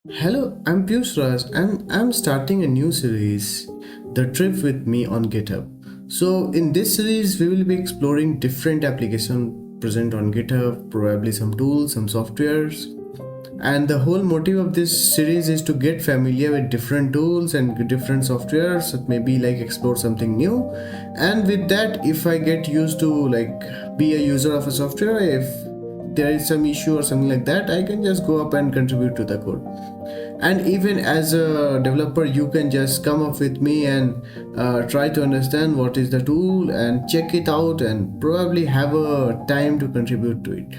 Hello, I'm Piyush Raj and I'm starting a new series, The Trip with Me on GitHub. So, in this series, we will be exploring different applications present on GitHub, probably some tools, some softwares. And the whole motive of this series is to get familiar with different tools and different softwares, maybe like explore something new. And with that, if I get used to be a user of a software, if there is some issue or something like that, I can just go up and contribute to the code. And even as a developer, you can just come up with me and try to understand what is the tool and check it out and probably have a time to contribute to it.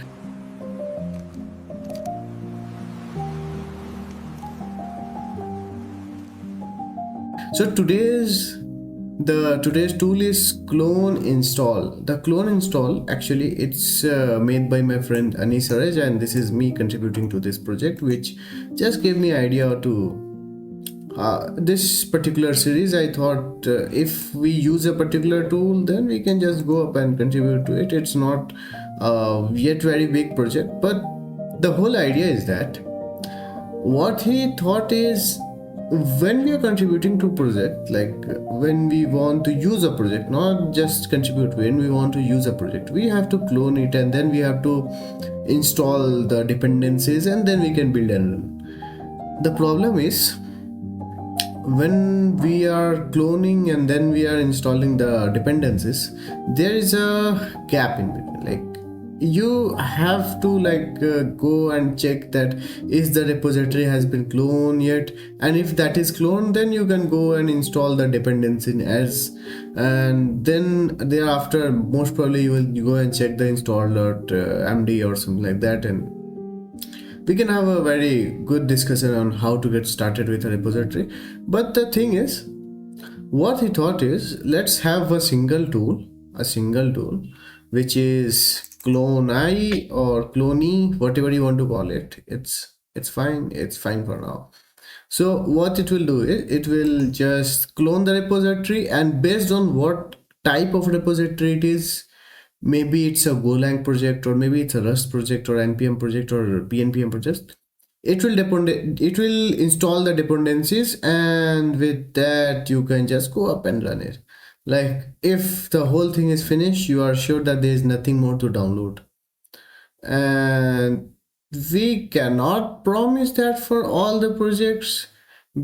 So today's tool is Clone Install. The Clone Install, actually, it's made by my friend Anis Araj, and this is me contributing to this project, which just gave me idea to this particular series. I thought if we use a particular tool, then we can just go up and contribute to it. It's not yet very big project, but the whole idea is that what he thought is, when we are contributing to project, when we want to use a project, not just contribute, when we want to use a project, we have to clone it and then we have to install the dependencies and then we can build and run. The problem is, when we are cloning and then we are installing the dependencies, there is a gap in between. You have to go and check that is the repository has been cloned yet, and if that is cloned, then you can go and install the dependency in as, and then thereafter most probably you will go and check the installer md or something like that, and we can have a very good discussion on how to get started with a repository. But the thing is, what he thought is, let's have a single tool which is Clonei or Clonei, whatever you want to call it. It's fine. It's fine for now. So what it will do is, it will just clone the repository, and based on what type of repository it is, maybe it's a Golang project, or maybe it's a Rust project, or npm project, or pnpm project, it will install the dependencies, and with that you can just go up and run it. Like, if the whole thing is finished, you are sure that there is nothing more to download. And we cannot promise that for all the projects,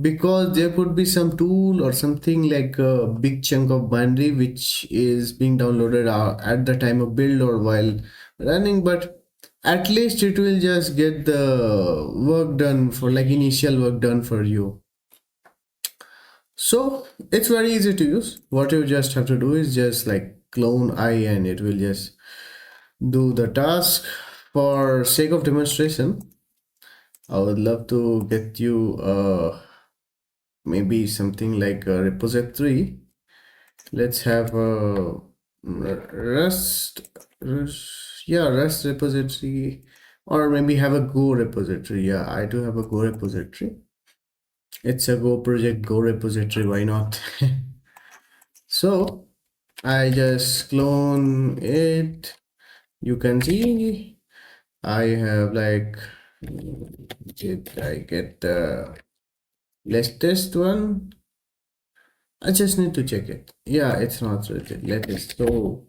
because there could be some tool or something like a big chunk of binary which is being downloaded at the time of build or while running. But at least it will just get the work done, for like initial work done for you. So it's very easy to use. What you just have to do is just like clone I, and it will just do the task. For sake of demonstration, I would love to get you maybe something like a repository. Let's have a Rust repository, or maybe have a Go repository. Yeah, I do have a Go repository. It's a Go project, Go repository. Why not? So I just clone it. You can see I have did I get the latest one? I just need to check it. Yeah, it's not related. Let us go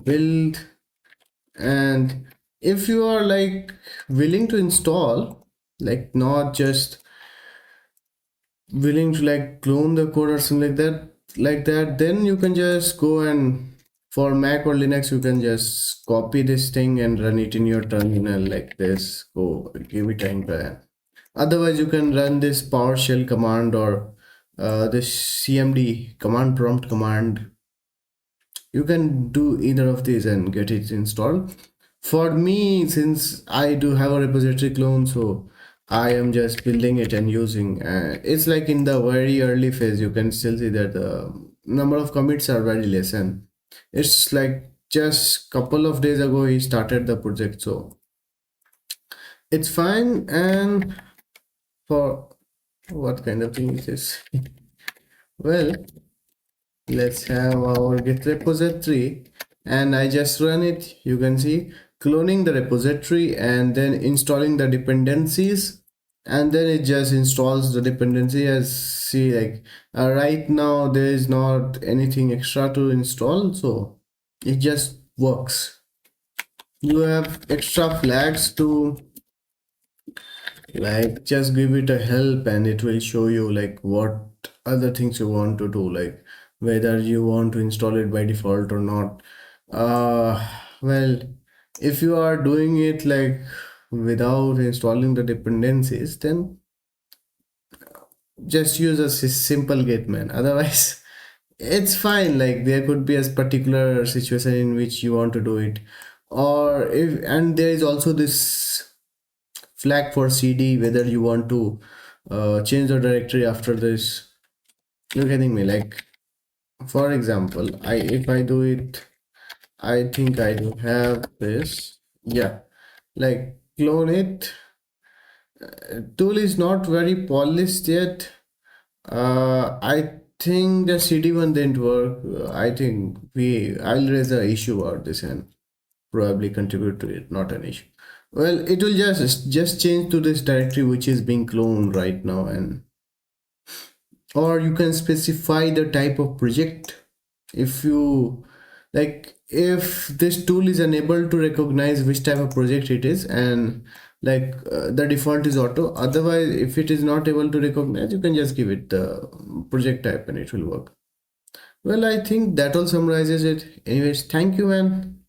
build. And if you are willing to install, not just willing to clone the code or something like that, then you can just go, and for Mac or Linux, you can just copy this thing and run it in your terminal like this. Go give it time. Otherwise, you can run this PowerShell command, or this CMD command prompt command. You can do either of these and get it installed. For me, since I do have a repository clone, so I am just building it and using. It's like in the very early phase. You can still see that the number of commits are very less, and it's like just couple of days ago he started the project, so it's fine. And for what kind of thing is this? Well, let's have our Git repository, and I just run it. You can see cloning the repository and then installing the dependencies. and then it just installs the dependency. As see, like right now there is not anything extra to install, so it just works. You have extra flags to, like, just give it a help and it will show you like what other things you want to do, like whether you want to install it by default or not. Well, if you are doing it like without installing the dependencies, then just use a simple git, man. Otherwise it's fine. Like there could be a particular situation in which you want to do it, or if, and there is also this flag for cd, whether you want to change the directory after this. You're getting me? Like, for example, I if I do it, I think I do have this. Yeah, like clone it. Tool is not very polished yet. I think the cd one didn't work. I think I'll raise the issue about this and probably contribute to it. Not an issue. Well, it will just change to this directory which is being cloned right now, and or you can specify the type of project. If you like, if this tool is unable to recognize which type of project it is, and like the default is auto. Otherwise, if it is not able to recognize, you can just give it the project type and it will work. Well, I think that all summarizes it. Anyways, thank you, man.